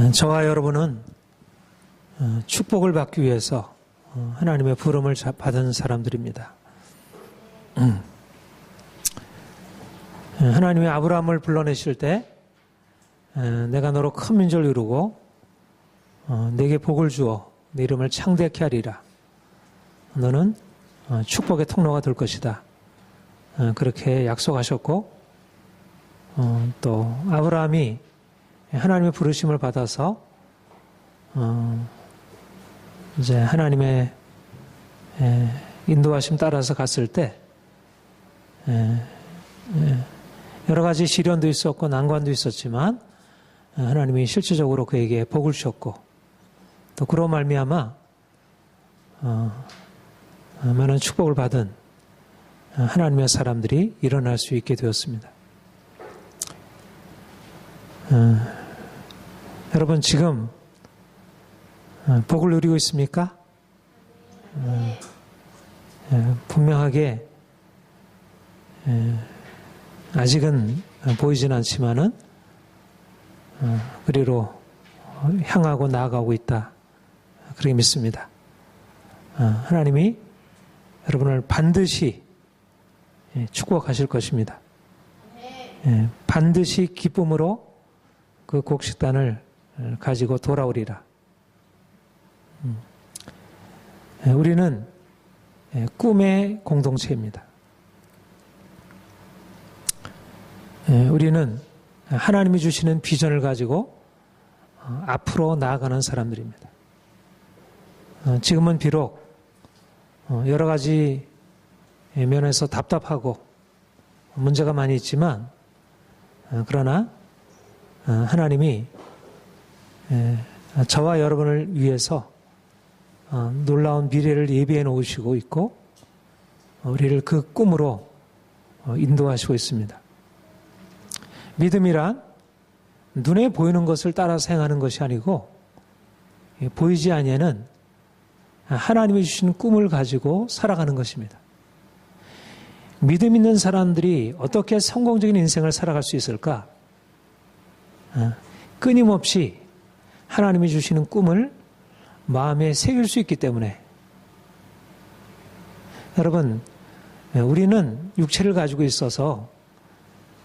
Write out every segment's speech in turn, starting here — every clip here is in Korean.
저와 여러분은 축복을 받기 위해서 하나님의 부름을 받은 사람들입니다. 하나님이 아브라함을 불러내실 때 내가 너로 큰 민족을 이루고 내게 복을 주어 내 이름을 창대케 하리라. 너는 축복의 통로가 될 것이다. 그렇게 약속하셨고 또 아브라함이 하나님의 부르심을 받아서 이제 하나님의 인도하심 따라서 갔을 때 여러 가지 시련도 있었고 난관도 있었지만 하나님이 실질적으로 그에게 복을 주셨고 또 그로 말미암아 많은 축복을 받은 하나님의 사람들이 일어날 수 있게 되었습니다. 여러분 지금 복을 누리고 있습니까? 분명하게 아직은 보이진 않지만은 그리로 향하고 나아가고 있다. 그렇게 믿습니다. 하나님이 여러분을 반드시 축복하실 것입니다. 반드시 기쁨으로 그 곡식단을 가지고 돌아오리라. 우리는 꿈의 공동체입니다. 우리는 하나님이 주시는 비전을 가지고 앞으로 나아가는 사람들입니다. 지금은 비록 여러 가지 면에서 답답하고 문제가 많이 있지만 그러나 하나님이 저와 여러분을 위해서 놀라운 미래를 예비해 놓으시고 있고 우리를 그 꿈으로 인도하시고 있습니다. 믿음이란 눈에 보이는 것을 따라서 행하는 것이 아니고 보이지 아니하는 하나님이 주신 꿈을 가지고 살아가는 것입니다. 믿음 있는 사람들이 어떻게 성공적인 인생을 살아갈 수 있을까? 끊임없이 하나님이 주시는 꿈을 마음에 새길 수 있기 때문에 여러분 우리는 육체를 가지고 있어서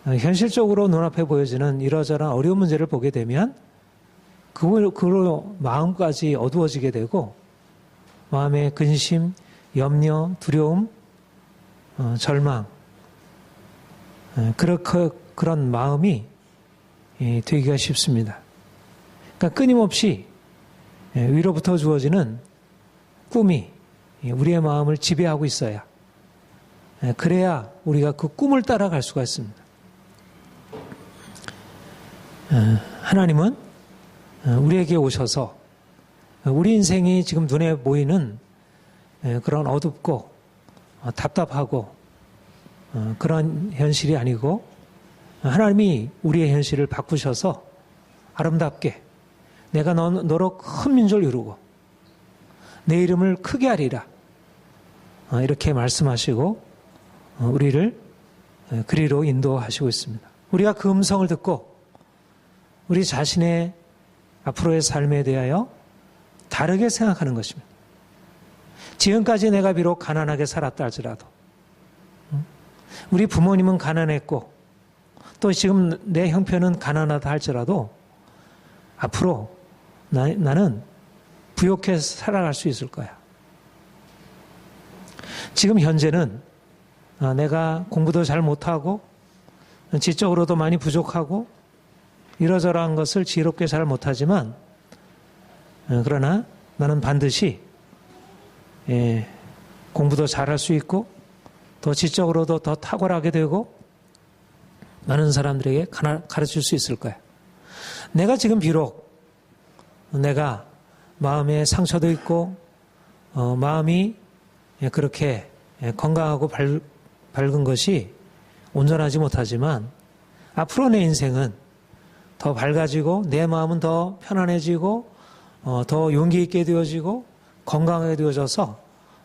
현실적으로 눈앞에 보여지는 이러저러한 어려운 문제를 보게 되면 그걸로 마음까지 어두워지게 되고 마음의 근심, 염려, 두려움, 절망 그런 마음이 되기가 쉽습니다. 그러니까 끊임없이 위로부터 주어지는 꿈이 우리의 마음을 지배하고 있어야 그래야 우리가 그 꿈을 따라갈 수가 있습니다. 하나님은 우리에게 오셔서 우리 인생이 지금 눈에 보이는 그런 어둡고 답답하고 그런 현실이 아니고 하나님이 우리의 현실을 바꾸셔서 아름답게 내가 너로 큰 민족을 이루고 내 이름을 크게 하리라 이렇게 말씀하시고 우리를 그리로 인도하시고 있습니다. 우리가 그 음성을 듣고 우리 자신의 앞으로의 삶에 대하여 다르게 생각하는 것입니다. 지금까지 내가 비록 가난하게 살았다 할지라도 우리 부모님은 가난했고 또 지금 내 형편은 가난하다 할지라도 앞으로 나는 부욕해서 살아갈 수 있을 거야. 지금 현재는 내가 공부도 잘 못하고 지적으로도 많이 부족하고 이러저러한 것을 지혜롭게 잘 못하지만 그러나 나는 반드시 공부도 잘할 수 있고 더 지적으로도 더 탁월하게 되고 많은 사람들에게 가르칠 수 있을 거야. 내가 지금 비록 내가 마음에 상처도 있고 마음이 그렇게 건강하고 밝은 것이 온전하지 못하지만 앞으로 내 인생은 더 밝아지고 내 마음은 더 편안해지고 더 용기 있게 되어지고 건강하게 되어져서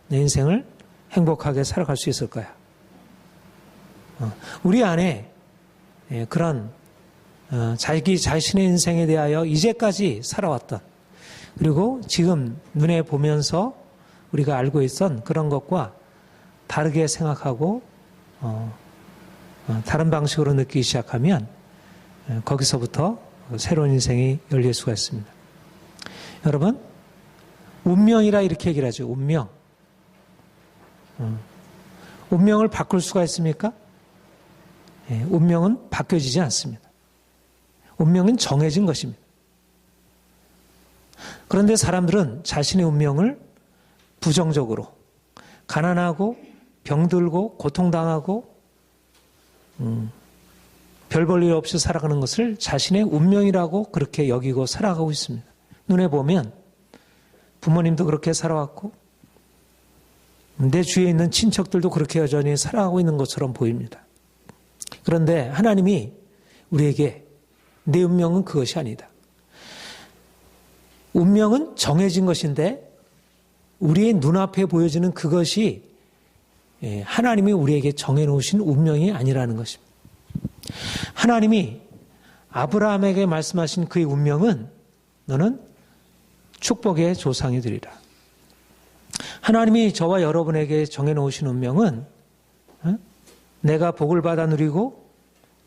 내 인생을 행복하게 살아갈 수 있을 거야. 우리 안에 그런 자기 자신의 인생에 대하여 이제까지 살아왔던, 그리고 지금 눈에 보면서 우리가 알고 있던 그런 것과 다르게 생각하고 다른 방식으로 느끼기 시작하면 거기서부터 새로운 인생이 열릴 수가 있습니다. 여러분, 운명이라 이렇게 얘기를 하죠. 운명. 운명을 바꿀 수가 있습니까? 운명은 바뀌어지지 않습니다. 운명은 정해진 것입니다. 그런데 사람들은 자신의 운명을 부정적으로, 가난하고 병들고 고통당하고 별 볼 일 없이 살아가는 것을 자신의 운명이라고 그렇게 여기고 살아가고 있습니다. 눈에 보면 부모님도 그렇게 살아왔고 내 주위에 있는 친척들도 그렇게 여전히 살아가고 있는 것처럼 보입니다. 그런데 하나님이 우리에게 내 운명은 그것이 아니다. 운명은 정해진 것인데 우리의 눈앞에 보여지는 그것이 하나님이 우리에게 정해놓으신 운명이 아니라는 것입니다. 하나님이 아브라함에게 말씀하신 그의 운명은 너는 축복의 조상이 되리라. 하나님이 저와 여러분에게 정해놓으신 운명은 내가 복을 받아 누리고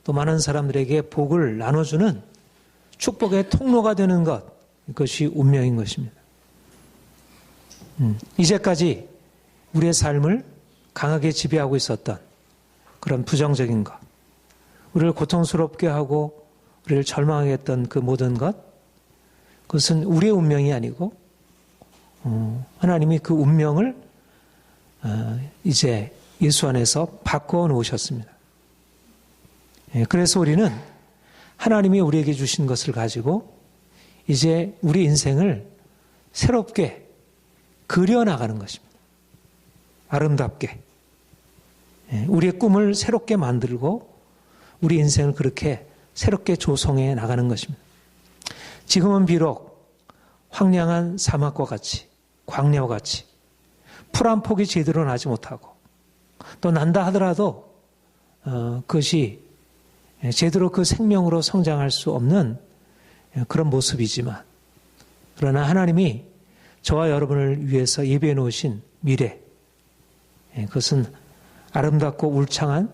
또 많은 사람들에게 복을 나눠주는 축복의 통로가 되는 것, 이것이 운명인 것입니다. 이제까지 우리의 삶을 강하게 지배하고 있었던 그런 부정적인 것, 우리를 고통스럽게 하고 우리를 절망하게 했던 그 모든 것, 그것은 우리의 운명이 아니고 하나님이 그 운명을 이제 예수 안에서 바꾸어 놓으셨습니다. 그래서 우리는 하나님이 우리에게 주신 것을 가지고 이제 우리 인생을 새롭게 그려나가는 것입니다. 아름답게. 우리의 꿈을 새롭게 만들고 우리 인생을 그렇게 새롭게 조성해 나가는 것입니다. 지금은 비록 황량한 사막과 같이, 광야와 같이 풀 한 폭이 제대로 나지 못하고 또 난다 하더라도 그것이 제대로 그 생명으로 성장할 수 없는 그런 모습이지만, 그러나 하나님이 저와 여러분을 위해서 예비해 놓으신 미래, 그것은 아름답고 울창한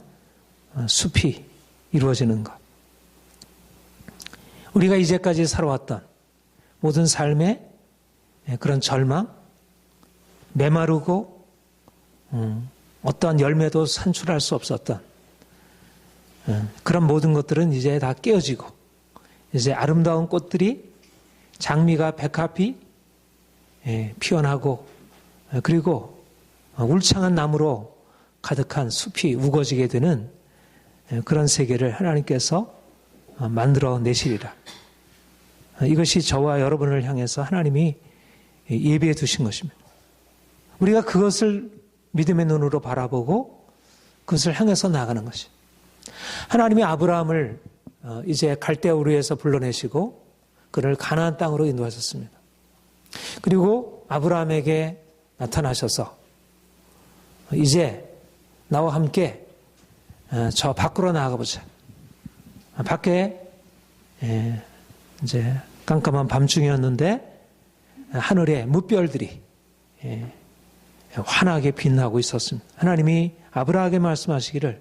숲이 이루어지는 것. 우리가 이제까지 살아왔던 모든 삶의 그런 절망, 메마르고 어떠한 열매도 산출할 수 없었던 그런 모든 것들은 이제 다 깨어지고 이제 아름다운 꽃들이, 장미가 백합이 피어나고 그리고 울창한 나무로 가득한 숲이 우거지게 되는 그런 세계를 하나님께서 만들어 내시리라. 이것이 저와 여러분을 향해서 하나님이 예비해 두신 것입니다. 우리가 그것을 믿음의 눈으로 바라보고 그것을 향해서 나가는 것입니다. 하나님이 아브라함을 이제 갈대아 우르에서 불러내시고 그를 가나안 땅으로 인도하셨습니다. 그리고 아브라함에게 나타나셔서 이제 나와 함께 저 밖으로 나가보자. 밖에 이제 깜깜한 밤중이었는데 하늘에 무별들이 환하게 빛나고 있었습니다. 하나님이 아브라함에게 말씀하시기를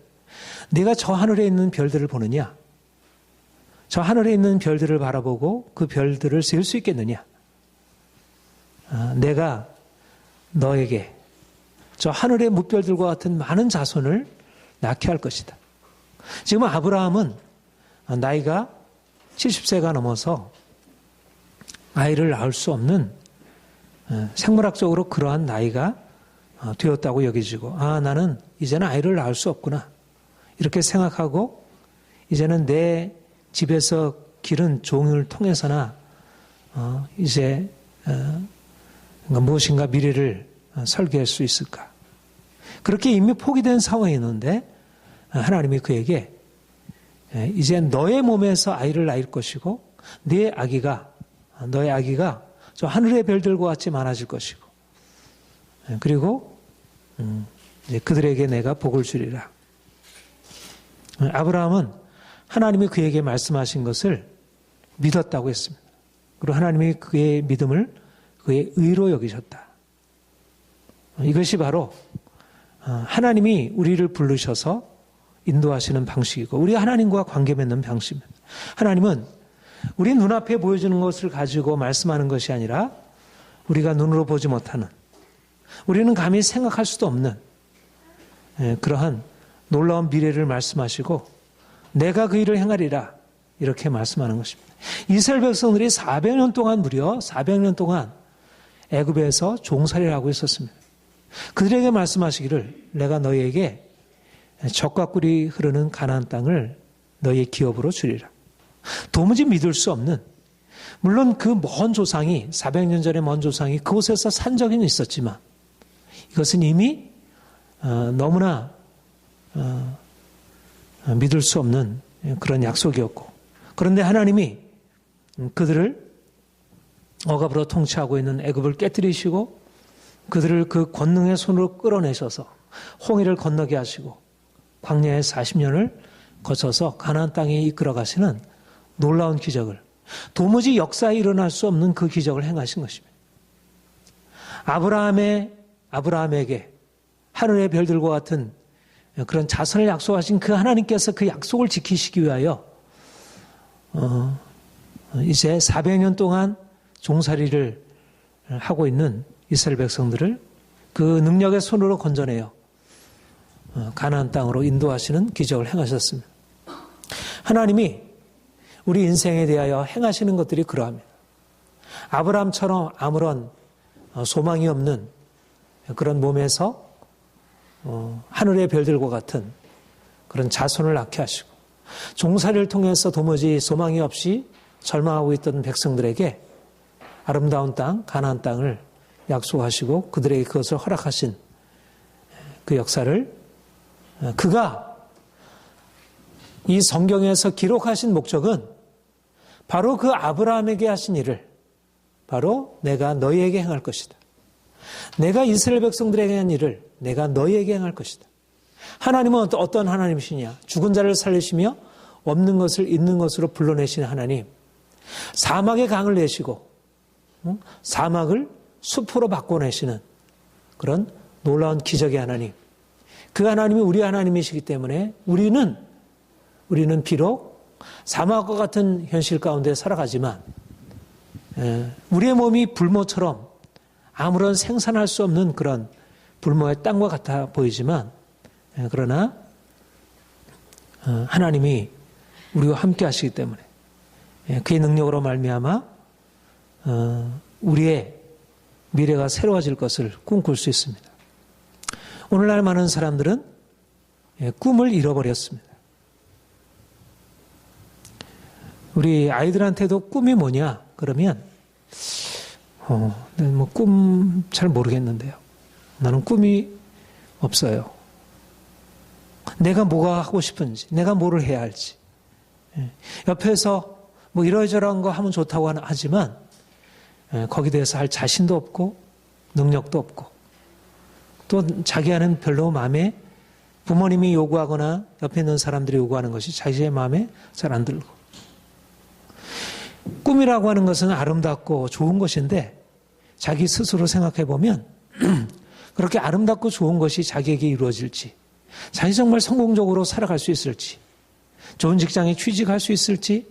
내가 저 하늘에 있는 별들을 보느냐? 저 하늘에 있는 별들을 바라보고 그 별들을 셀 수 있겠느냐? 내가 너에게 저 하늘의 무별들과 같은 많은 자손을 낳게 할 것이다. 지금 아브라함은 나이가 70세가 넘어서 아이를 낳을 수 없는 생물학적으로 그러한 나이가 되었다고 여겨지고, 나는 이제는 아이를 낳을 수 없구나 이렇게 생각하고 이제는 내 집에서 기른 종을 통해서나 이제 무엇인가 미래를 설계할 수 있을까, 그렇게 이미 포기된 상황이었는데 하나님이 그에게 이제 너의 몸에서 아이를 낳을 것이고 너의 아기가 저 하늘의 별들과 같이 많아질 것이고 그리고 이제 그들에게 내가 복을 주리라. 아브라함은 하나님이 그에게 말씀하신 것을 믿었다고 했습니다. 그리고 하나님이 그의 믿음을 그의 의로 여기셨다. 이것이 바로 하나님이 우리를 부르셔서 인도하시는 방식이고 우리가 하나님과 관계 맺는 방식입니다. 하나님은 우리 눈앞에 보여주는 것을 가지고 말씀하는 것이 아니라 우리가 눈으로 보지 못하는, 우리는 감히 생각할 수도 없는 그러한 놀라운 미래를 말씀하시고 내가 그 일을 행하리라 이렇게 말씀하는 것입니다. 이스라엘 백성들이 400년 동안 무려 400년 동안 애굽에서 종살이를 하고 있었습니다. 그들에게 말씀하시기를 내가 너희에게 젖과 꿀이 흐르는 가나안 땅을 너희의 기업으로 주리라. 도무지 믿을 수 없는, 물론 그 먼 조상이 400년 전에 먼 조상이 그곳에서 산 적은 있었지만 이것은 이미 너무나 믿을 수 없는 그런 약속이었고, 그런데 하나님이 그들을 억압으로 통치하고 있는 애굽을 깨뜨리시고 그들을 그 권능의 손으로 끌어내셔서 홍해를 건너게 하시고 광야의 40년을 거쳐서 가나안 땅에 이끌어 가시는 놀라운 기적을, 도무지 역사에 일어날 수 없는 그 기적을 행하신 것입니다. 아브라함에게 하늘의 별들과 같은 그런 자손을 약속하신 그 하나님께서 그 약속을 지키시기 위하여 이제 400년 동안 종살이를 하고 있는 이스라엘 백성들을 그 능력의 손으로 건져내어 가나안 땅으로 인도하시는 기적을 행하셨습니다. 하나님이 우리 인생에 대하여 행하시는 것들이 그러합니다. 아브라함처럼 아무런 소망이 없는 그런 몸에서 하늘의 별들과 같은 그런 자손을 낳게 하시고, 종살이를 통해서 도무지 소망이 없이 절망하고 있던 백성들에게 아름다운 땅, 가나안 땅을 약속하시고 그들에게 그것을 허락하신 그 역사를 그가 이 성경에서 기록하신 목적은 바로 그 아브라함에게 하신 일을 바로 내가 너희에게 행할 것이다. 내가 이스라엘 백성들에게 한 일을 내가 너희에게 행할 것이다. 하나님은 어떤 하나님이시냐? 죽은 자를 살리시며 없는 것을 있는 것으로 불러내신 하나님. 사막의 강을 내시고 사막을 숲으로 바꿔내시는 그런 놀라운 기적의 하나님. 그 하나님이 우리 하나님이시기 때문에 우리는 비록 사막과 같은 현실 가운데 살아가지만 우리의 몸이 불모처럼 아무런 생산할 수 없는 그런 불모의 땅과 같아 보이지만 그러나 하나님이 우리와 함께 하시기 때문에 그의 능력으로 말미암아 우리의 미래가 새로워질 것을 꿈꿀 수 있습니다. 오늘날 많은 사람들은 꿈을 잃어버렸습니다. 우리 아이들한테도 꿈이 뭐냐? 그러면 꿈 잘 모르겠는데요. 나는 꿈이 없어요. 내가 뭐가 하고 싶은지, 내가 뭐를 해야 할지. 옆에서 뭐 이러저러한 거 하면 좋다고 하지만 거기에 대해서 할 자신도 없고 능력도 없고 또 자기와는 별로 마음에 부모님이 요구하거나 옆에 있는 사람들이 요구하는 것이 자기의 마음에 잘 안 들고. 꿈이라고 하는 것은 아름답고 좋은 것인데 자기 스스로 생각해 보면 그렇게 아름답고 좋은 것이 자기에게 이루어질지, 자기 정말 성공적으로 살아갈 수 있을지, 좋은 직장에 취직할 수 있을지,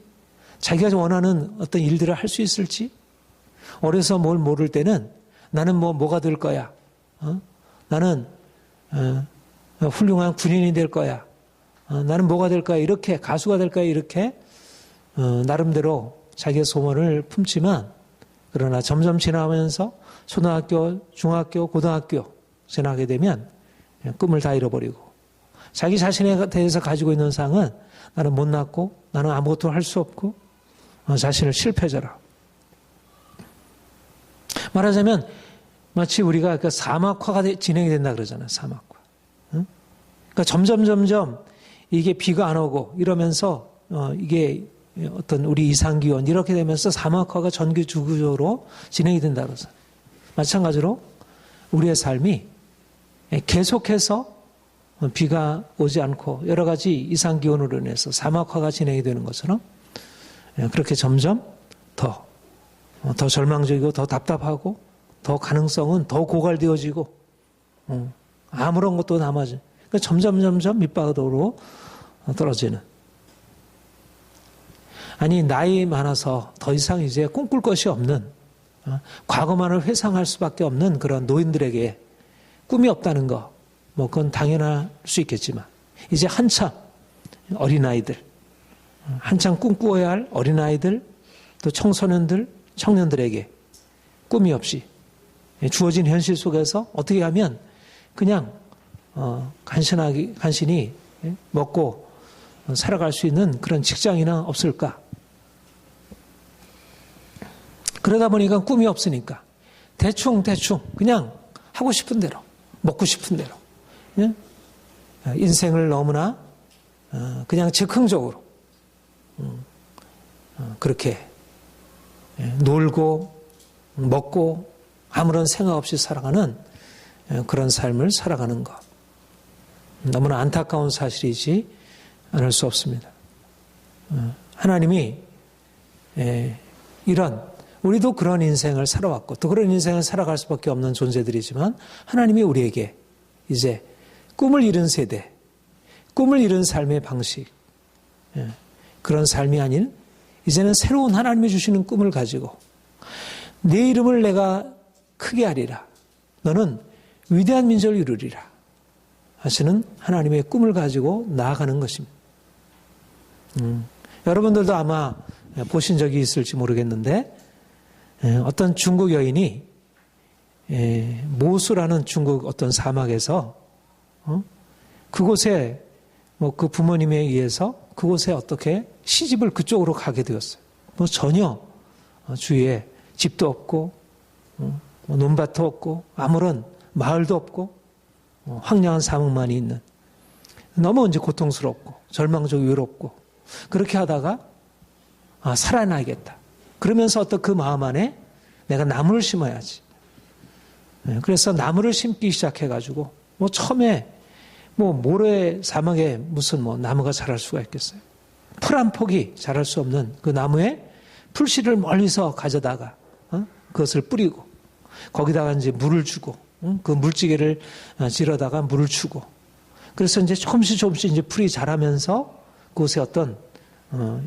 자기가 원하는 어떤 일들을 할 수 있을지, 어려서 뭘 모를 때는 나는 뭐가 될 거야. 나는 훌륭한 군인이 될 거야. 나는 뭐가 될 거야. 이렇게 가수가 될 거야. 이렇게 나름대로 자기의 소원을 품지만 그러나 점점 지나면서 초등학교, 중학교, 고등학교 지나게 되면 꿈을 다 잃어버리고 자기 자신에 대해서 가지고 있는 상은 나는 못났고 나는 아무것도 할 수 없고 자신을 실패자라. 말하자면 마치 우리가 그 사막화가 진행이 된다 그러잖아요. 사막화. 그러니까 점점 이게 비가 안 오고 이러면서 이게 어떤 우리 이상기온 이렇게 되면서 사막화가 전기주기적으로 진행이 된다 그러잖아요. 마찬가지로 우리의 삶이 계속해서 비가 오지 않고 여러 가지 이상기온으로 인해서 사막화가 진행이 되는 것처럼 그렇게 점점 더 절망적이고 더 답답하고 더 가능성은 더 고갈되어지고 아무런 것도 남아지. 그러니까 점점 밑바닥으로 떨어지는. 아니 나이 많아서 더 이상 이제 꿈꿀 것이 없는 과거만을 회상할 수밖에 없는 그런 노인들에게 꿈이 없다는 거, 그건 당연할 수 있겠지만 이제 한참 어린아이들, 한참 꿈꾸어야 할 어린아이들, 또 청소년들, 청년들에게 꿈이 없이 주어진 현실 속에서 어떻게 하면 그냥 간신히 먹고 살아갈 수 있는 그런 직장이나 없을까? 그러다 보니까 꿈이 없으니까 대충 그냥 하고 싶은 대로 먹고 싶은 대로 인생을 너무나 그냥 즉흥적으로 그렇게 놀고 먹고 아무런 생각 없이 살아가는 그런 삶을 살아가는 것. 너무나 안타까운 사실이지 않을 수 없습니다. 하나님이 우리도 그런 인생을 살아왔고 또 그런 인생을 살아갈 수밖에 없는 존재들이지만 하나님이 우리에게 이제 꿈을 잃은 세대, 꿈을 잃은 삶의 방식, 그런 삶이 아닌 이제는 새로운 하나님이 주시는 꿈을 가지고 내 이름을 내가 크게 하리라. 너는 위대한 민족을 이루리라. 하시는 하나님의 꿈을 가지고 나아가는 것입니다. 여러분들도 아마 보신 적이 있을지 모르겠는데 어떤 중국 여인이 모수라는 중국 어떤 사막에서 그곳에 그 부모님에 의해서 그곳에 어떻게 시집을 그쪽으로 가게 되었어요. 전혀 주위에 집도 없고 논밭도 없고 아무런 마을도 없고 황량한 사막만 있는 너무 이제 고통스럽고 절망적이고 외롭고 그렇게 하다가 살아나야겠다. 그러면서 어떤 그 마음 안에 내가 나무를 심어야지. 그래서 나무를 심기 시작해가지고 처음에 모래 사막에 무슨 나무가 자랄 수가 있겠어요. 풀 한 폭이 자랄 수 없는 그 나무에 풀씨를 멀리서 가져다가 그것을 뿌리고 거기다가 이제 물을 주고 그 물지개를 지르다가 물을 주고 그래서 이제 조금씩 이제 풀이 자라면서 그곳에 어떤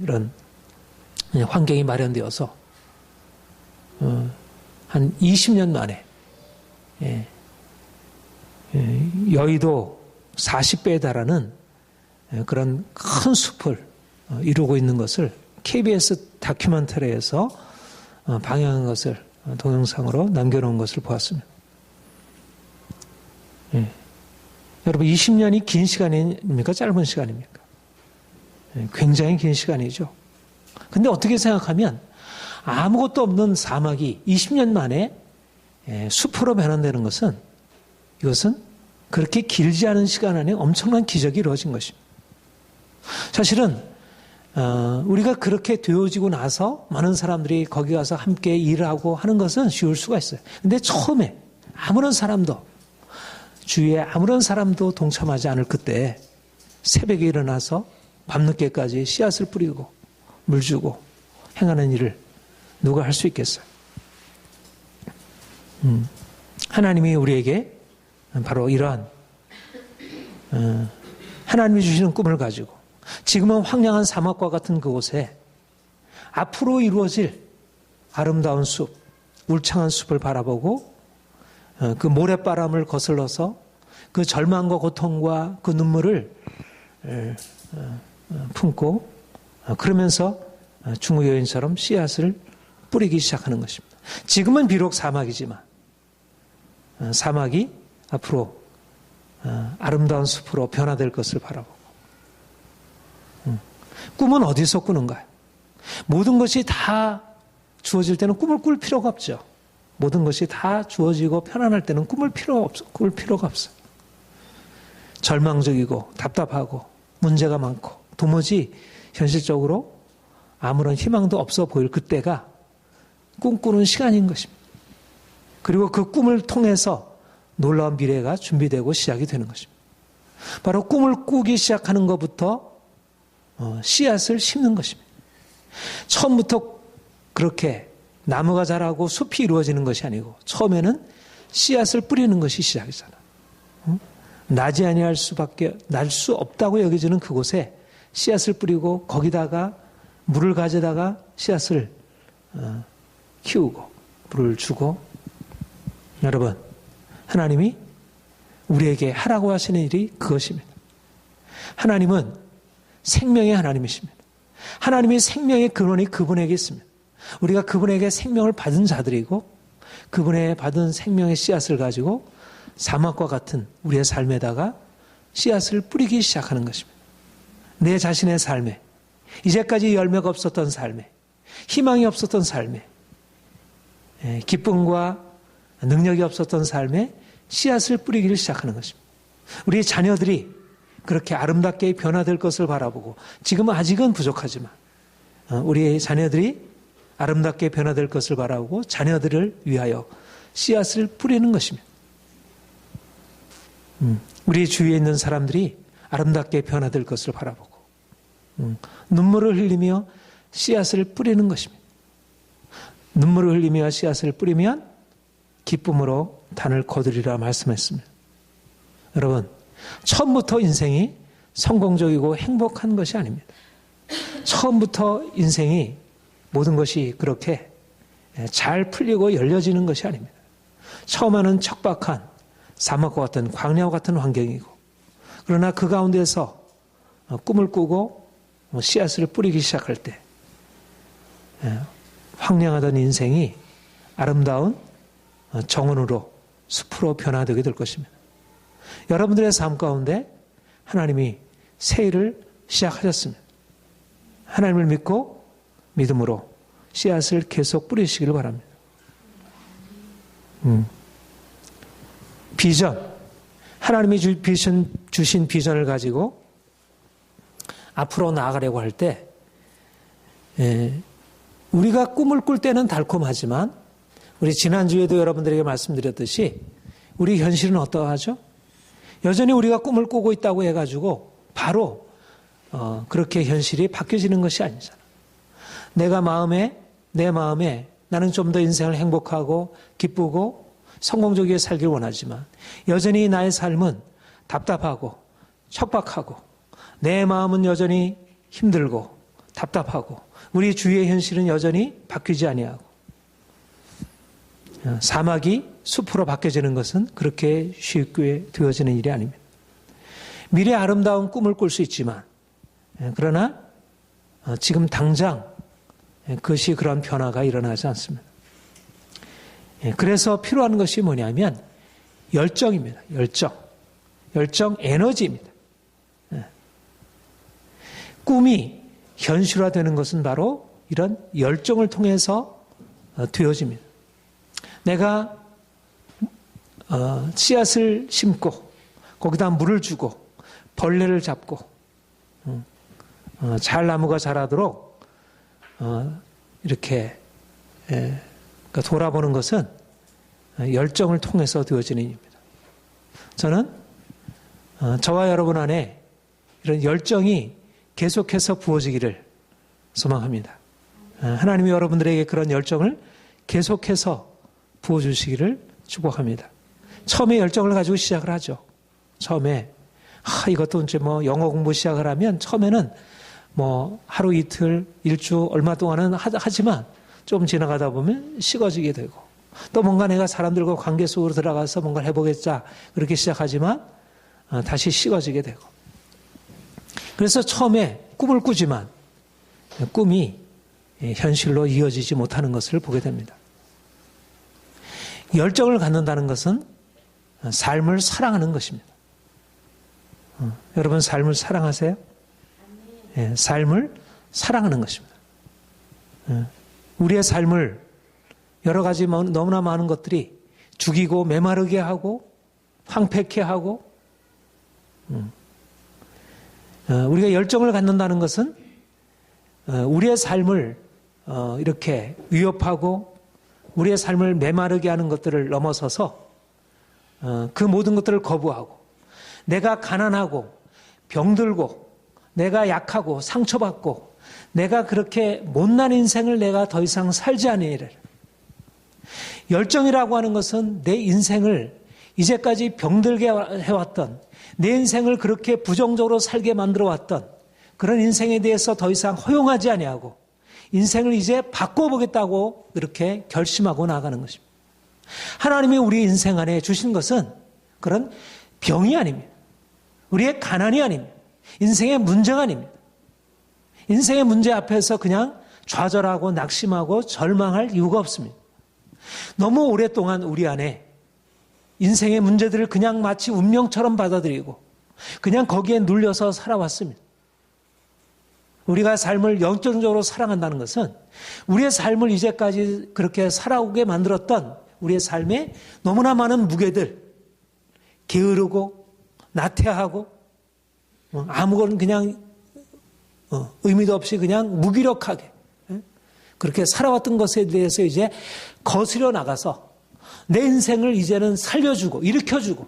이런 환경이 마련되어서 한 20년 만에 여의도 40배에 달하는 그런 큰 숲을 이루고 있는 것을 KBS 다큐멘터리에서 방영한 것을 동영상으로 남겨놓은 것을 보았습니다. 여러분 20년이 긴 시간입니까? 짧은 시간입니까? 굉장히 긴 시간이죠. 근데 어떻게 생각하면 아무것도 없는 사막이 20년 만에 숲으로 변환되는 것은 이것은 그렇게 길지 않은 시간 안에 엄청난 기적이 이루어진 것입니다. 사실은 우리가 그렇게 되어지고 나서 많은 사람들이 거기 가서 함께 일하고 하는 것은 쉬울 수가 있어요. 근데 처음에 아무런 사람도 주위에 아무런 사람도 동참하지 않을 그때 새벽에 일어나서 밤늦게까지 씨앗을 뿌리고 물 주고 행하는 일을 누가 할 수 있겠어요? 하나님이 우리에게 바로 이러한 하나님이 주시는 꿈을 가지고 지금은 황량한 사막과 같은 그곳에 앞으로 이루어질 아름다운 숲, 울창한 숲을 바라보고 그 모래바람을 거슬러서 그 절망과 고통과 그 눈물을 품고 그러면서 중국 여인처럼 씨앗을 뿌리기 시작하는 것입니다. 지금은 비록 사막이지만 사막이 앞으로 아름다운 숲으로 변화될 것을 바라보고 꿈은 어디서 꾸는가요? 모든 것이 다 주어질 때는 꿈을 꿀 필요가 없죠. 모든 것이 다 주어지고 편안할 때는 꿀 필요가 없어요. 절망적이고 답답하고 문제가 많고 도무지 현실적으로 아무런 희망도 없어 보일 그때가 꿈꾸는 시간인 것입니다. 그리고 그 꿈을 통해서 놀라운 미래가 준비되고 시작이 되는 것입니다. 바로 꿈을 꾸기 시작하는 것부터 씨앗을 심는 것입니다. 처음부터 그렇게 나무가 자라고 숲이 이루어지는 것이 아니고 처음에는 씨앗을 뿌리는 것이 시작이잖아. 나지 아니할 수밖에 날 수 없다고 여겨지는 그곳에 씨앗을 뿌리고 거기다가 물을 가져다가 씨앗을 키우고 물을 주고. 여러분, 하나님이 우리에게 하라고 하시는 일이 그것입니다. 하나님은 생명의 하나님이십니다. 하나님의 생명의 근원이 그분에게 있습니다. 우리가 그분에게 생명을 받은 자들이고 그분의 받은 생명의 씨앗을 가지고 사막과 같은 우리의 삶에다가 씨앗을 뿌리기 시작하는 것입니다. 내 자신의 삶에, 이제까지 열매가 없었던 삶에, 희망이 없었던 삶에, 기쁨과 능력이 없었던 삶에 씨앗을 뿌리기를 시작하는 것입니다. 우리 자녀들이 그렇게 아름답게 변화될 것을 바라보고, 지금은 아직은 부족하지만 우리 자녀들이 아름답게 변화될 것을 바라보고 자녀들을 위하여 씨앗을 뿌리는 것입니다. 우리 주위에 있는 사람들이 아름답게 변화될 것을 바라보고 눈물을 흘리며 씨앗을 뿌리는 것입니다. 눈물을 흘리며 씨앗을 뿌리면 기쁨으로 단을 거두리라 말씀했습니다. 여러분, 처음부터 인생이 성공적이고 행복한 것이 아닙니다. 처음부터 인생이 모든 것이 그렇게 잘 풀리고 열려지는 것이 아닙니다. 처음에는 척박한 사막과 같은 광야와 같은 환경이고, 그러나 그 가운데서 꿈을 꾸고 씨앗을 뿌리기 시작할 때 황량하던 인생이 아름다운 정원으로 숲으로 변화되게 될 것입니다. 여러분들의 삶 가운데 하나님이 새 일을 시작하셨습니다. 하나님을 믿고 믿음으로 씨앗을 계속 뿌리시기를 바랍니다. 비전, 하나님이 주신 비전을 가지고 앞으로 나아가려고 할 때 우리가 꿈을 꿀 때는 달콤하지만 우리 지난주에도 여러분들에게 말씀드렸듯이 우리 현실은 어떠하죠? 여전히 우리가 꿈을 꾸고 있다고 해가지고 바로 그렇게 현실이 바뀌어지는 것이 아니잖아. 내 마음에 나는 좀 더 인생을 행복하고 기쁘고 성공적이게 살길 원하지만 여전히 나의 삶은 답답하고 척박하고 내 마음은 여전히 힘들고 답답하고 우리 주위의 현실은 여전히 바뀌지 아니하고 사막이 숲으로 바뀌어지는 것은 그렇게 쉽게 되어지는 일이 아닙니다. 미래의 아름다운 꿈을 꿀 수 있지만 그러나 지금 당장 그것이 그런 변화가 일어나지 않습니다. 그래서 필요한 것이 뭐냐면 열정입니다. 열정 에너지입니다. 꿈이 현실화되는 것은 바로 이런 열정을 통해서 되어집니다. 내가 씨앗을 심고 거기다 물을 주고 벌레를 잡고 잘 나무가 자라도록 이렇게 돌아보는 것은 열정을 통해서 되어지는 일입니다. 저는 저와 여러분 안에 이런 열정이 계속해서 부어지기를 소망합니다. 하나님이 여러분들에게 그런 열정을 계속해서 부어주시기를 축복합니다. 처음에 열정을 가지고 시작을 하죠. 처음에 이것도 이제 영어 공부 시작을 하면 처음에는 하루 이틀 일주 얼마 동안은 하지만 좀 지나가다 보면 식어지게 되고 또 뭔가 내가 사람들과 관계 속으로 들어가서 뭔가를 해보겠자 그렇게 시작하지만 다시 식어지게 되고, 그래서 처음에 꿈을 꾸지만 꿈이 현실로 이어지지 못하는 것을 보게 됩니다. 열정을 갖는다는 것은 삶을 사랑하는 것입니다. 여러분 삶을 사랑하세요? 삶을 사랑하는 것입니다. 우리의 삶을 여러 가지 너무나 많은 것들이 죽이고 메마르게 하고 황폐케 하고, 우리가 열정을 갖는다는 것은 우리의 삶을 이렇게 위협하고 우리의 삶을 메마르게 하는 것들을 넘어서서 그 모든 것들을 거부하고 내가 가난하고 병들고 내가 약하고 상처받고 내가 그렇게 못난 인생을 내가 더 이상 살지 아니하리라. 열정이라고 하는 것은 내 인생을 이제까지 병들게 해왔던, 내 인생을 그렇게 부정적으로 살게 만들어왔던 그런 인생에 대해서 더 이상 허용하지 아니하고 인생을 이제 바꿔보겠다고 이렇게 결심하고 나가는 것입니다. 하나님이 우리 인생 안에 주신 것은 그런 병이 아닙니다. 우리의 가난이 아닙니다. 인생의 문제가 아닙니다. 인생의 문제 앞에서 그냥 좌절하고 낙심하고 절망할 이유가 없습니다. 너무 오랫동안 우리 안에 인생의 문제들을 그냥 마치 운명처럼 받아들이고 그냥 거기에 눌려서 살아왔습니다. 우리가 삶을 영적으로 사랑한다는 것은 우리의 삶을 이제까지 그렇게 살아오게 만들었던 우리의 삶에 너무나 많은 무게들, 게으르고 나태하고 아무건 그냥 의미도 없이 그냥 무기력하게 그렇게 살아왔던 것에 대해서 이제 거스려 나가서 내 인생을 이제는 살려주고 일으켜주고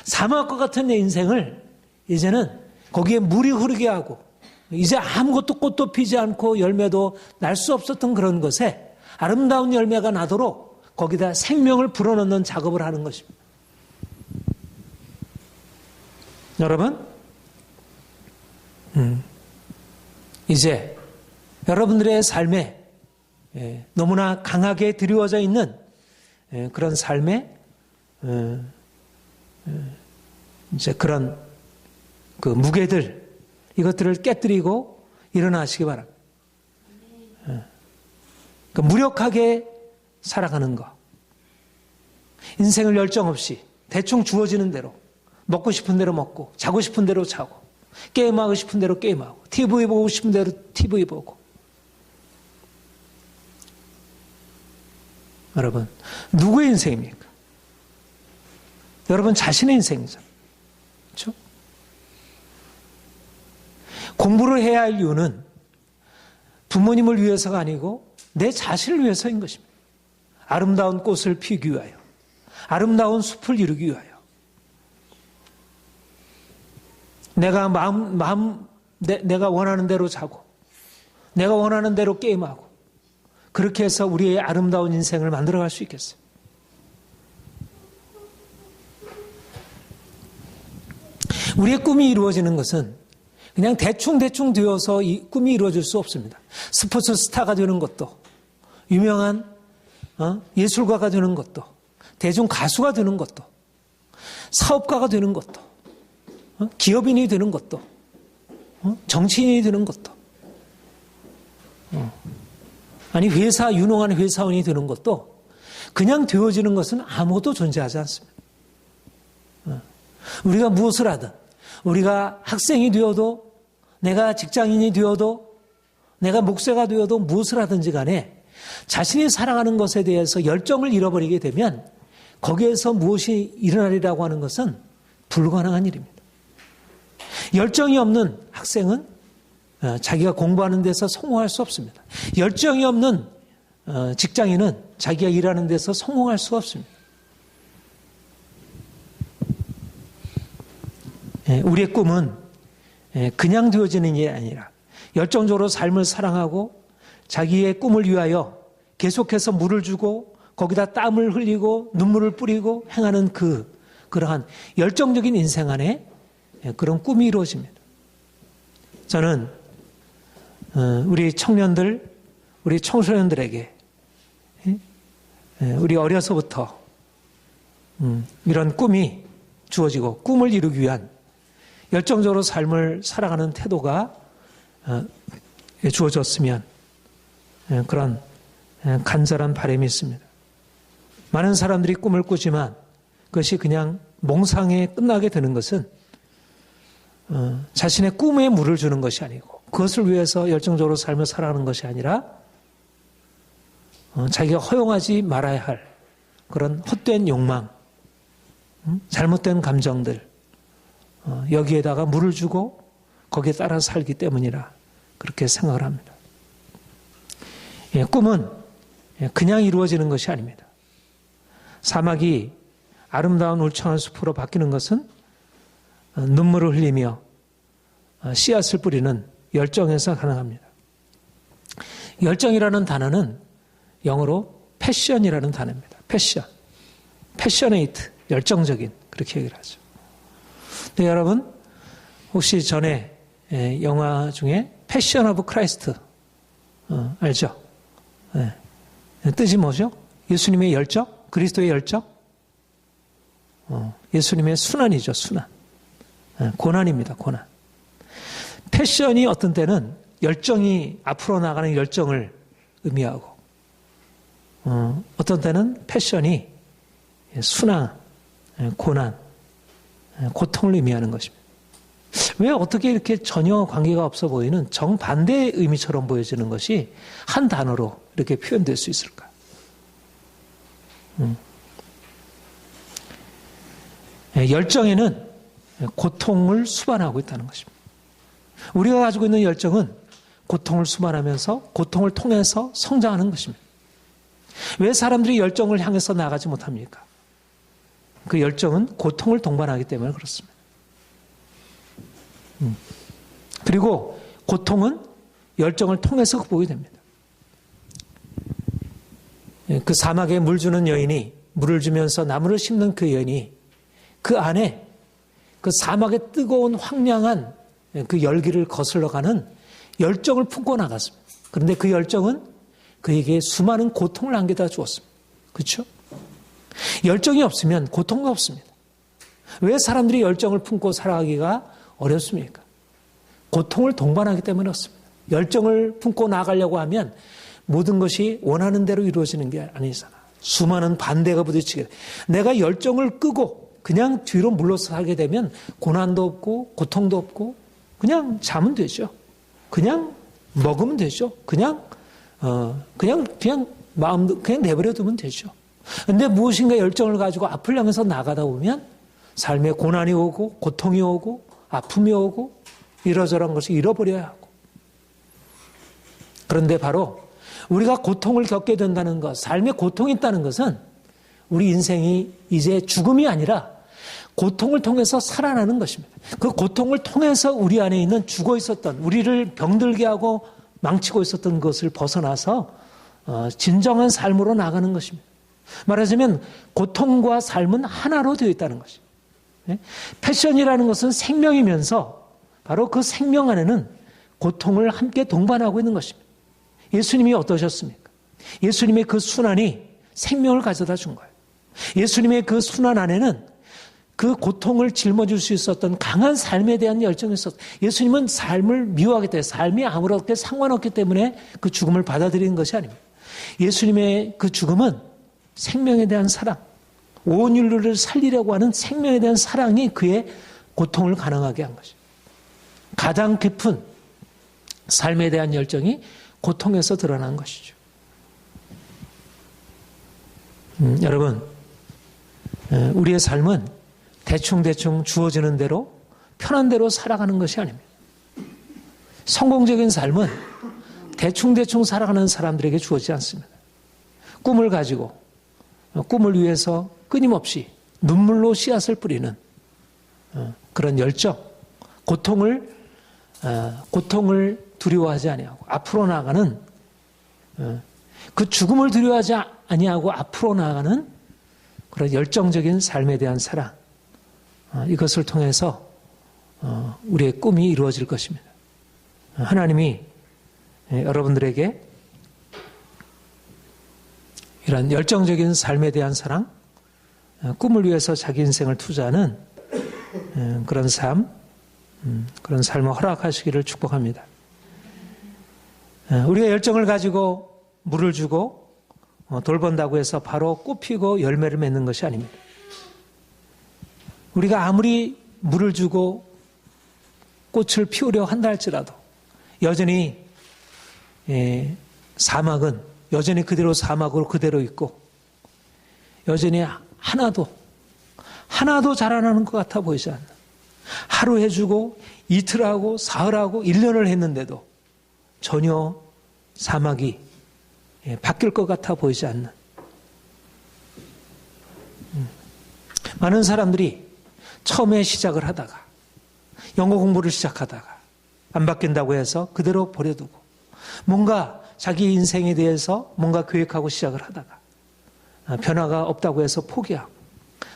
사막과 같은 내 인생을 이제는 거기에 물이 흐르게 하고 이제 아무것도 꽃도 피지 않고 열매도 날 수 없었던 그런 것에 아름다운 열매가 나도록 거기다 생명을 불어넣는 작업을 하는 것입니다. 여러분, 이제 여러분들의 삶에 너무나 강하게 드리워져 있는 그런 삶에 이제 그런 그 무게들 이것들을 깨뜨리고 일어나시기 바랍니다. 무력하게 살아가는 것, 인생을 열정 없이 대충 주어지는 대로 먹고 싶은 대로 먹고 자고 싶은 대로 자고 게임하고 싶은 대로 게임하고 TV 보고 싶은 대로 TV 보고. 여러분, 누구의 인생입니까? 여러분 자신의 인생이죠. 그렇죠? 공부를 해야 할 이유는 부모님을 위해서가 아니고 내 자신을 위해서인 것입니다. 아름다운 꽃을 피우기 위하여, 아름다운 숲을 이루기 위하여. 내가 내가 원하는 대로 자고, 내가 원하는 대로 게임하고, 그렇게 해서 우리의 아름다운 인생을 만들어갈 수 있겠어요. 우리의 꿈이 이루어지는 것은 그냥 대충 되어서 이 꿈이 이루어질 수 없습니다. 스포츠 스타가 되는 것도, 유명한 예술가가 되는 것도, 대중 가수가 되는 것도, 사업가가 되는 것도, 기업인이 되는 것도, 정치인이 되는 것도, 아니 유능한 회사원이 되는 것도 그냥 되어지는 것은 아무것도 존재하지 않습니다. 우리가 무엇을 하든, 우리가 학생이 되어도, 내가 직장인이 되어도, 내가 목사가 되어도 무엇을 하든지 간에 자신이 사랑하는 것에 대해서 열정을 잃어버리게 되면 거기에서 무엇이 일어나리라고 하는 것은 불가능한 일입니다. 열정이 없는 학생은 자기가 공부하는 데서 성공할 수 없습니다. 열정이 없는 직장인은 자기가 일하는 데서 성공할 수가 없습니다. 우리의 꿈은 그냥 되어지는 일이 아니라 열정적으로 삶을 사랑하고 자기의 꿈을 위하여 계속해서 물을 주고 거기다 땀을 흘리고 눈물을 뿌리고 행하는 그러한 열정적인 인생 안에 그런 꿈이 이루어집니다. 저는 우리 청년들, 우리 청소년들에게 우리 어려서부터 이런 꿈이 주어지고 꿈을 이루기 위한 열정적으로 삶을 살아가는 태도가 주어졌으면 그런 간절한 바람이 있습니다. 많은 사람들이 꿈을 꾸지만 그것이 그냥 몽상에 끝나게 되는 것은 자신의 꿈에 물을 주는 것이 아니고 그것을 위해서 열정적으로 삶을 살아가는 것이 아니라 자기가 허용하지 말아야 할 그런 헛된 욕망, 잘못된 감정들 여기에다가 물을 주고 거기에 따라 살기 때문이라 그렇게 생각을 합니다. 꿈은 그냥 이루어지는 것이 아닙니다. 사막이 아름다운 울창한 숲으로 바뀌는 것은 눈물을 흘리며 씨앗을 뿌리는 열정에서 가능합니다. 열정이라는 단어는 영어로 패션이라는 단어입니다. 패셔네이트, 열정적인, 그렇게 얘기를 하죠. 네, 여러분 혹시 전에 영화 중에 패션 오브 크라이스트 알죠? 네. 뜻이 뭐죠? 예수님의 열정? 그리스도의 열정? 예수님의 순환이죠, 순환. 고난입니다, 고난. 패션이 어떤 때는 열정이 앞으로 나가는 열정을 의미하고, 어떤 때는 패션이 순환, 고난, 고통을 의미하는 것입니다. 왜 어떻게 이렇게 전혀 관계가 없어 보이는 정반대의 의미처럼 보여지는 것이 한 단어로 이렇게 표현될 수 있을까? 열정에는 고통을 수반하고 있다는 것입니다. 우리가 가지고 있는 열정은 고통을 수반하면서 고통을 통해서 성장하는 것입니다. 왜 사람들이 열정을 향해서 나가지 못합니까? 그 열정은 고통을 동반하기 때문에 그렇습니다. 그리고 고통은 열정을 통해서 극복이 됩니다. 그 사막에 물 주는 여인이 물을 주면서 나무를 심는 그 여인이 그 안에 그 사막의 뜨거운 황량한 그 열기를 거슬러 가는 열정을 품고 나갔습니다. 그런데 그 열정은 그에게 수많은 고통을 안겨다 주었습니다. 그렇죠? 열정이 없으면 고통도 없습니다. 왜 사람들이 열정을 품고 살아가기가 어렵습니까? 고통을 동반하기 때문에 그렇습니다. 열정을 품고 나가려고 하면 모든 것이 원하는 대로 이루어지는 게 아니잖아. 수많은 반대가 부딪히게 돼. 내가 열정을 끄고 그냥 뒤로 물러서 살게 되면 고난도 없고 고통도 없고 그냥 자면 되죠. 그냥 먹으면 되죠. 그냥 마음도 그냥 내버려 두면 되죠. 근데 무엇인가 열정을 가지고 앞을 향해서 나가다 보면 삶에 고난이 오고 고통이 오고 아픔이 오고 이러저러한 것을 잃어버려야 하고. 그런데 바로 우리가 고통을 겪게 된다는 것, 삶에 고통이 있다는 것은 우리 인생이 이제 죽음이 아니라 고통을 통해서 살아나는 것입니다. 그 고통을 통해서 우리 안에 있는 죽어 있었던, 우리를 병들게 하고 망치고 있었던 것을 벗어나서 진정한 삶으로 나가는 것입니다. 말하자면 고통과 삶은 하나로 되어 있다는 것입니다. 패션이라는 것은 생명이면서 바로 그 생명 안에는 고통을 함께 동반하고 있는 것입니다. 예수님이 어떠셨습니까? 예수님의 그 순환이 생명을 가져다 준 거예요. 예수님의 그 순환 안에는 그 고통을 짊어질 수 있었던 강한 삶에 대한 열정이 있었어요. 예수님은 삶을 미워하기 때문에, 삶이 아무렇게 상관없기 때문에 그 죽음을 받아들이는 것이 아닙니다. 예수님의 그 죽음은 생명에 대한 사랑, 온 인류를 살리려고 하는 생명에 대한 사랑이 그의 고통을 가능하게 한 것입니다. 가장 깊은 삶에 대한 열정이 고통에서 드러난 것이죠. 여러분, 우리의 삶은 대충대충 주어지는 대로 편한 대로 살아가는 것이 아닙니다. 성공적인 삶은 대충대충 살아가는 사람들에게 주어지지 않습니다. 꿈을 가지고 꿈을 위해서 끊임없이 눈물로 씨앗을 뿌리는 그런 열정, 고통을 두려워하지 아니하고 앞으로 나가는 그 죽음을 두려워하지 아니하고 앞으로 나가는 그런 열정적인 삶에 대한 사랑, 이것을 통해서 우리의 꿈이 이루어질 것입니다. 하나님이 여러분들에게 이런 열정적인 삶에 대한 사랑, 꿈을 위해서 자기 인생을 투자하는 그런 그런 삶을 허락하시기를 축복합니다. 우리가 열정을 가지고 물을 주고 돌본다고 해서 바로 꽃 피고 열매를 맺는 것이 아닙니다. 우리가 아무리 물을 주고 꽃을 피우려 한다 할지라도 여전히 사막은 여전히 그대로 사막으로 그대로 있고 여전히 하나도 자라나는 것 같아 보이지 않는, 하루 해주고 이틀하고 사흘하고 1년을 했는데도 전혀 사막이 바뀔 것 같아 보이지 않는, 많은 사람들이 처음에 시작을 하다가 영어 공부를 시작하다가 안 바뀐다고 해서 그대로 버려두고 뭔가 자기 인생에 대해서 뭔가 계획하고 시작을 하다가 변화가 없다고 해서 포기하고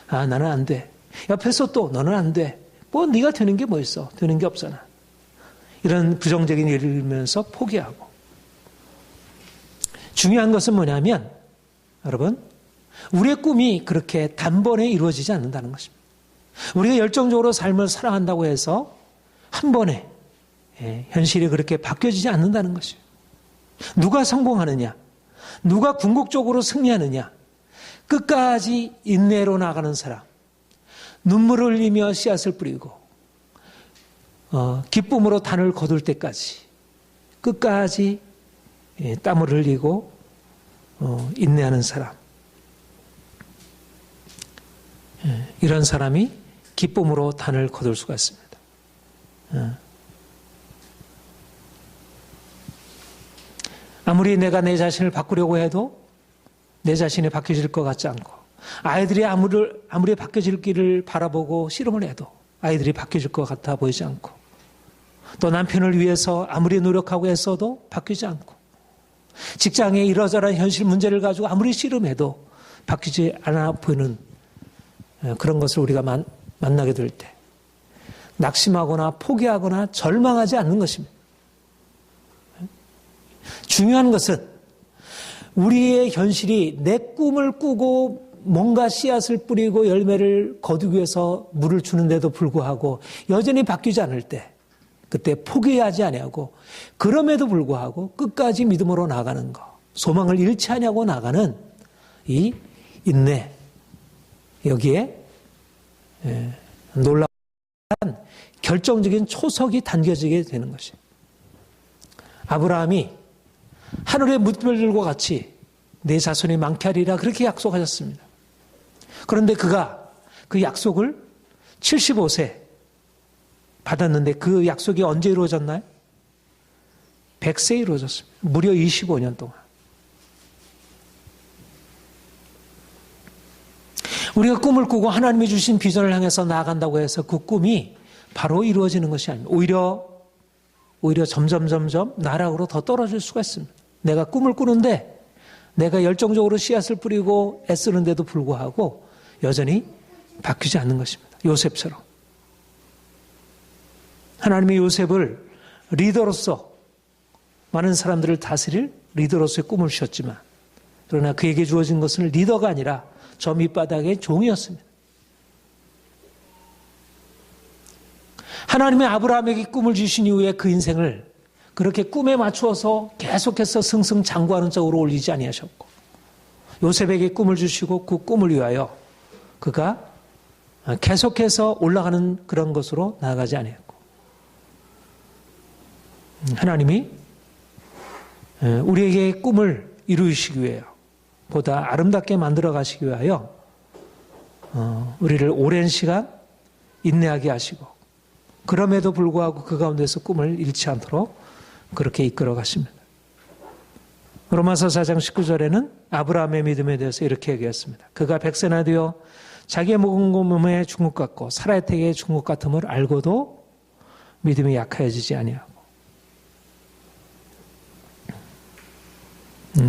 나는 안 돼. 옆에서 또 너는 안 돼. 뭐 네가 되는 게 뭐 있어. 되는 게 없잖아. 이런 부정적인 예를 들면서 포기하고. 중요한 것은 뭐냐면 여러분 우리의 꿈이 그렇게 단번에 이루어지지 않는다는 것입니다. 우리가 열정적으로 삶을 살아간다고 해서 한 번에 현실이 그렇게 바뀌어지지 않는다는 것이에요. 누가 성공하느냐, 누가 궁극적으로 승리하느냐, 끝까지 인내로 나가는 사람, 눈물을 흘리며 씨앗을 뿌리고 기쁨으로 단을 거둘 때까지 끝까지 땀을 흘리고 인내하는 사람, 이런 사람이 기쁨으로 단을 거둘 수가 있습니다. 아무리 내가 내 자신을 바꾸려고 해도 내 자신이 바뀌어질 것 같지 않고 아이들이 아무리 바뀌어질 길을 바라보고 씨름을 해도 아이들이 바뀌어질 것 같아 보이지 않고 또 남편을 위해서 아무리 노력하고 애써도 바뀌지 않고 직장에 이러저러한 현실 문제를 가지고 아무리 씨름해도 바뀌지 않아 보이는 그런 것을 우리가 만나게 될 때 낙심하거나 포기하거나 절망하지 않는 것입니다. 중요한 것은 우리의 현실이 내 꿈을 꾸고 뭔가 씨앗을 뿌리고 열매를 거두기 위해서 물을 주는데도 불구하고 여전히 바뀌지 않을 때 그때 포기하지 아니하고 그럼에도 불구하고 끝까지 믿음으로 나가는 것, 소망을 잃지 아니하고 나가는 이 인내, 여기에 놀라운 결정적인 초석이 담겨지게 되는 것이에요. 아브라함이 하늘의 물결들과 같이 내 자손이 많게 하리라 그렇게 약속하셨습니다. 그런데 그가 그 약속을 75세 받았는데 그 약속이 언제 이루어졌나요? 100세에 이루어졌습니다. 무려 25년 동안. 우리가 꿈을 꾸고 하나님이 주신 비전을 향해서 나아간다고 해서 그 꿈이 바로 이루어지는 것이 아닙니다. 오히려 점점 나락으로 더 떨어질 수가 있습니다. 내가 꿈을 꾸는데 내가 열정적으로 씨앗을 뿌리고 애쓰는데도 불구하고 여전히 바뀌지 않는 것입니다. 요셉처럼. 하나님이 요셉을 리더로서 많은 사람들을 다스릴 리더로서의 꿈을 주셨지만 그러나 그에게 주어진 것은 리더가 아니라 저 밑바닥의 종이었습니다. 하나님의 아브라함에게 꿈을 주신 이후에 그 인생을 그렇게 꿈에 맞추어서 계속해서 승승장구하는 쪽으로 올리지 아니하셨고 요셉에게 꿈을 주시고 그 꿈을 위하여 그가 계속해서 올라가는 그런 것으로 나아가지 아니했고 하나님이 우리에게 꿈을 이루시기 위하여 보다 아름답게 만들어 가시기 위하여 우리를 오랜 시간 인내하게 하시고 그럼에도 불구하고 그 가운데서 꿈을 잃지 않도록 그렇게 이끌어 가십니다. 로마서 4장 19절에는 아브라함의 믿음에 대해서 이렇게 얘기했습니다. 그가 100세나 되어 자기의 몸의 죽은 것 같고 사라의 태의 죽은 것 같음을 알고도 믿음이 약하여지지 아니하고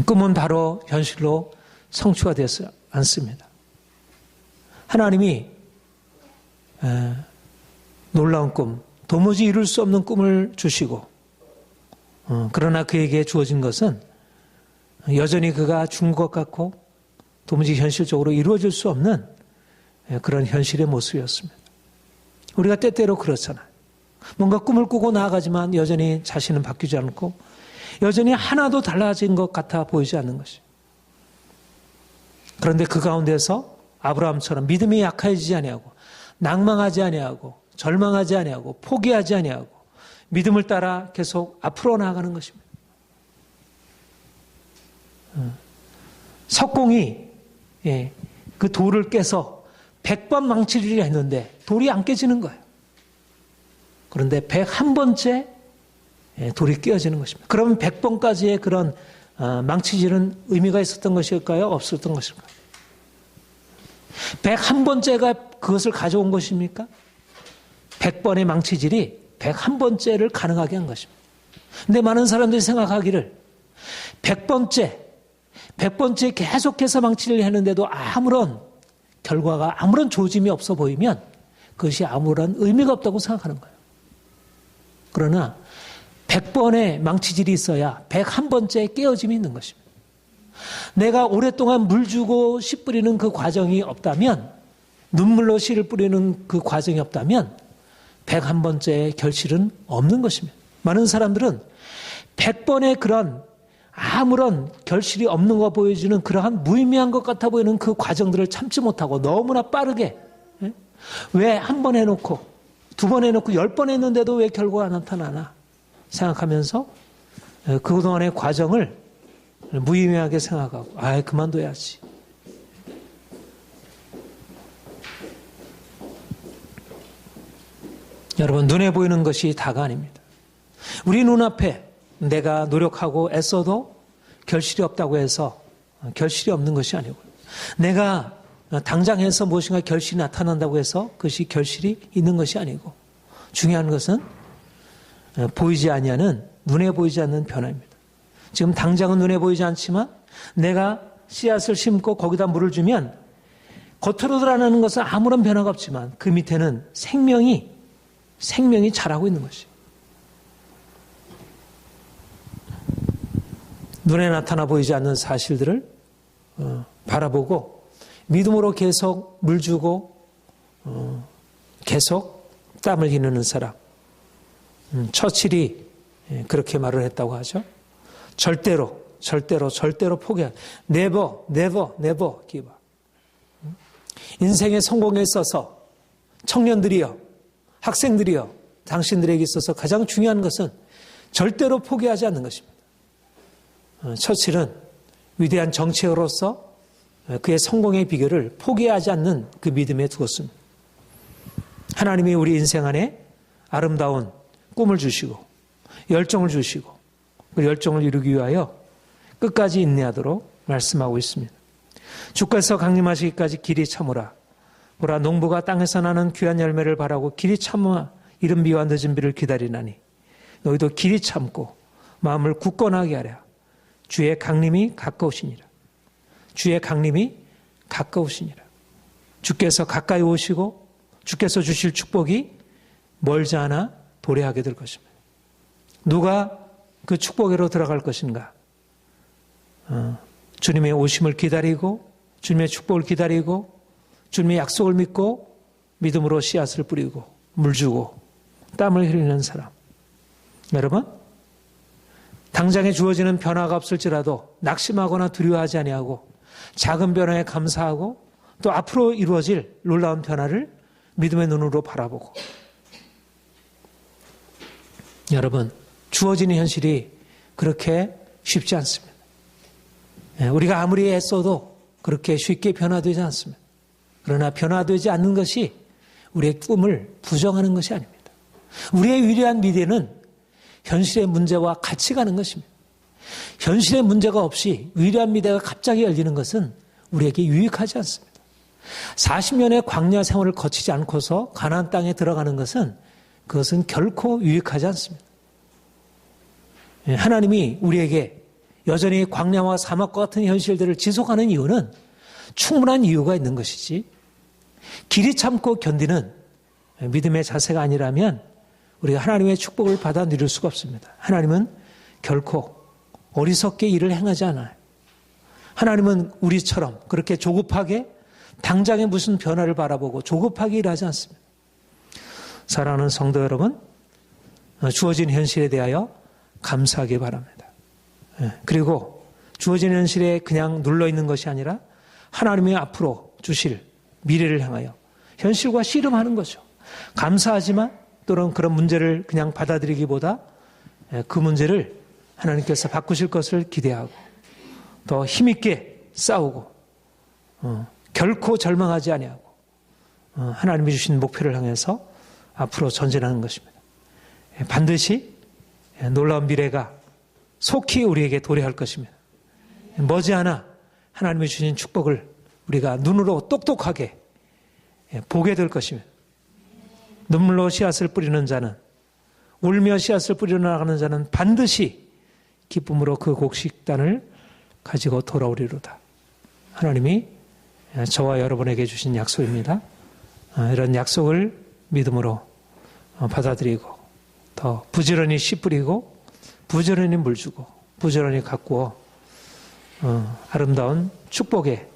꿈은 바로 현실로 성취가 되지 않습니다. 하나님이 놀라운 꿈, 도무지 이룰 수 없는 꿈을 주시고 그러나 그에게 주어진 것은 여전히 그가 죽은 것 같고 도무지 현실적으로 이루어질 수 없는 그런 현실의 모습이었습니다. 우리가 때때로 그렇잖아요. 뭔가 꿈을 꾸고 나아가지만 여전히 자신은 바뀌지 않고 여전히 하나도 달라진 것 같아 보이지 않는 것이에요. 그런데 그 가운데서 아브라함처럼 믿음이 약해지지 아니하고 낭망하지 아니하고 절망하지 아니하고 포기하지 아니하고 믿음을 따라 계속 앞으로 나아가는 것입니다. 석공이 그 돌을 깨서 100번 망치리려 했는데 돌이 안 깨지는 거예요. 그런데 101번째 돌이 깨어지는 것입니다. 그러면 100번까지의 그런 망치질은 의미가 있었던 것일까요? 없었던 것일까요? 101번째가 그것을 가져온 것입니까? 100번의 망치질이 101번째를 가능하게 한 것입니다. 근데 많은 사람들이 생각하기를 100번째 계속해서 망치를 했는데도 아무런 결과가 아무런 조짐이 없어 보이면 그것이 아무런 의미가 없다고 생각하는 거예요. 그러나 100번의 망치질이 있어야 101번째의 깨어짐이 있는 것입니다. 내가 오랫동안 물 주고 씨 뿌리는 그 과정이 없다면, 눈물로 씨를 뿌리는 그 과정이 없다면 101번째의 결실은 없는 것입니다. 많은 사람들은 100번의 그런 아무런 결실이 없는 거 보여주는 그러한 무의미한 것 같아 보이는 그 과정들을 참지 못하고 너무나 빠르게, 왜 한 번 해놓고 2번 해놓고 10번 했는데도 왜 결과가 나타나나 생각하면서 그동안의 과정을 무의미하게 생각하고 그만둬야지. 여러분, 눈에 보이는 것이 다가 아닙니다. 우리 눈앞에 내가 노력하고 애써도 결실이 없다고 해서 결실이 없는 것이 아니고, 내가 당장 해서 무엇인가 결실이 나타난다고 해서 그것이 결실이 있는 것이 아니고, 중요한 것은 보이지 아니하는, 눈에 보이지 않는 변화입니다. 지금 당장은 눈에 보이지 않지만 내가 씨앗을 심고 거기다 물을 주면 겉으로 드러나는 것은 아무런 변화가 없지만 그 밑에는 생명이 자라고 있는 것이에요. 눈에 나타나 보이지 않는 사실들을 바라보고 믿음으로 계속 물 주고 계속 땀을 흐르는 사람. 처칠이 그렇게 말을 했다고 하죠. 절대로 포기하지. never give up. 인생의 성공에 있어서 청년들이여, 학생들이여, 당신들에게 있어서 가장 중요한 것은 절대로 포기하지 않는 것입니다. 처칠은 위대한 정치가로서 그의 성공의 비결을 포기하지 않는 그 믿음에 두었습니다. 하나님이 우리 인생 안에 아름다운 꿈을 주시고 열정을 주시고 그 열정을 이루기 위하여 끝까지 인내하도록 말씀하고 있습니다. 주께서 강림하시기까지 길이 참으라. 보라, 농부가 땅에서 나는 귀한 열매를 바라고 길이 참아 이른 비와 늦은 비를 기다리나니 너희도 길이 참고 마음을 굳건하게 하라. 주의 강림이 가까우시니라. 주의 강림이 가까우시니라. 주께서 가까이 오시고 주께서 주실 축복이 멀지 않아 도래하게 될 것입니다. 누가 그 축복으로 들어갈 것인가? 주님의 오심을 기다리고 주님의 축복을 기다리고 주님의 약속을 믿고 믿음으로 씨앗을 뿌리고 물 주고 땀을 흘리는 사람. 여러분, 당장에 주어지는 변화가 없을지라도 낙심하거나 두려워하지 아니하고 작은 변화에 감사하고 또 앞으로 이루어질 놀라운 변화를 믿음의 눈으로 바라보고. 여러분, 주어지는 현실이 그렇게 쉽지 않습니다. 우리가 아무리 애써도 그렇게 쉽게 변화되지 않습니다. 그러나 변화되지 않는 것이 우리의 꿈을 부정하는 것이 아닙니다. 우리의 위대한 미래는 현실의 문제와 같이 가는 것입니다. 현실의 문제가 없이 위대한 미래가 갑자기 열리는 것은 우리에게 유익하지 않습니다. 40년의 광야 생활을 거치지 않고서 가나안 땅에 들어가는 것은 그것은 결코 유익하지 않습니다. 하나님이 우리에게 여전히 광야와 사막과 같은 현실들을 지속하는 이유는 충분한 이유가 있는 것이지, 길이 참고 견디는 믿음의 자세가 아니라면 우리가 하나님의 축복을 받아 누릴 수가 없습니다. 하나님은 결코 어리석게 일을 행하지 않아요. 하나님은 우리처럼 그렇게 조급하게 당장에 무슨 변화를 바라보고 조급하게 일하지 않습니다. 사랑하는 성도 여러분, 주어진 현실에 대하여 감사하기 바랍니다. 그리고 주어진 현실에 그냥 눌러있는 것이 아니라 하나님이 앞으로 주실 미래를 향하여 현실과 씨름하는 거죠. 감사하지만 또는 그런 문제를 그냥 받아들이기보다 그 문제를 하나님께서 바꾸실 것을 기대하고 더 힘있게 싸우고 결코 절망하지 아니하고 하나님이 주신 목표를 향해서 앞으로 전진하는 것입니다. 반드시 놀라운 미래가 속히 우리에게 도래할 것입니다. 머지않아 하나님이 주신 축복을 우리가 눈으로 똑똑하게 보게 될 것입니다. 눈물로 씨앗을 뿌리는 자는, 울며 씨앗을 뿌리러 나가는 자는 반드시 기쁨으로 그 곡식단을 가지고 돌아오리로다. 하나님이 저와 여러분에게 주신 약속입니다. 이런 약속을 믿음으로 받아들이고 더 부지런히 씨 뿌리고 부지런히 물 주고 부지런히 가꾸어 아름다운 축복의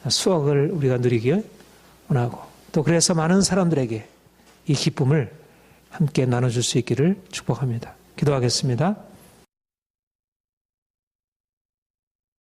수확을 우리가 누리길 원하고, 또 그래서 많은 사람들에게 이 기쁨을 함께 나눠줄 수 있기를 축복합니다. 기도하겠습니다.